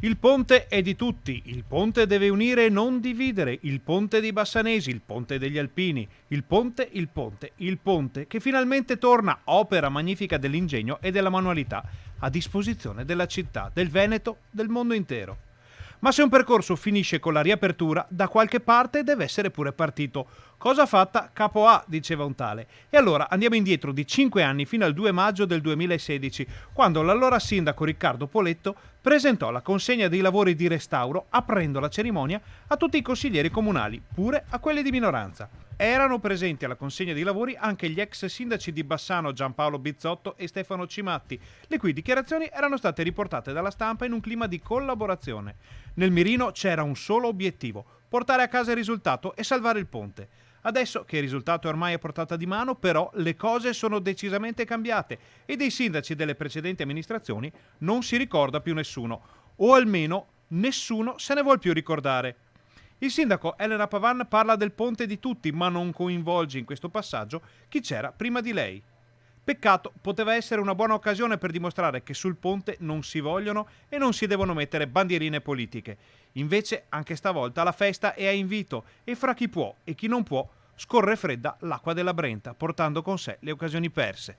Il ponte è di tutti, il ponte deve unire e non dividere, il ponte dei Bassanesi, il ponte degli Alpini, il ponte che finalmente torna, opera magnifica dell'ingegno e della manualità, a disposizione della città, del Veneto, del mondo intero. Ma se un percorso finisce con la riapertura, da qualche parte deve essere pure partito. Cosa fatta? Capo A, diceva un tale. E allora andiamo indietro di 5 anni fino al 2 maggio del 2016, quando l'allora sindaco Riccardo Poletto presentò la consegna dei lavori di restauro, aprendo la cerimonia a tutti i consiglieri comunali, pure a quelli di minoranza. Erano presenti alla consegna dei lavori anche gli ex sindaci di Bassano Giampaolo Bizzotto e Stefano Cimatti, le cui dichiarazioni erano state riportate dalla stampa in un clima di collaborazione. Nel mirino c'era un solo obiettivo: portare a casa il risultato e salvare il ponte. Adesso che il risultato è ormai a portata di mano, però, le cose sono decisamente cambiate e dei sindaci delle precedenti amministrazioni non si ricorda più nessuno, o almeno nessuno se ne vuol più ricordare. Il sindaco Elena Pavan parla del ponte di tutti, ma non coinvolge in questo passaggio chi c'era prima di lei. Peccato, poteva essere una buona occasione per dimostrare che sul ponte non si vogliono e non si devono mettere bandierine politiche. Invece, anche stavolta la festa è a invito e fra chi può e chi non può scorre fredda l'acqua della Brenta, portando con sé le occasioni perse.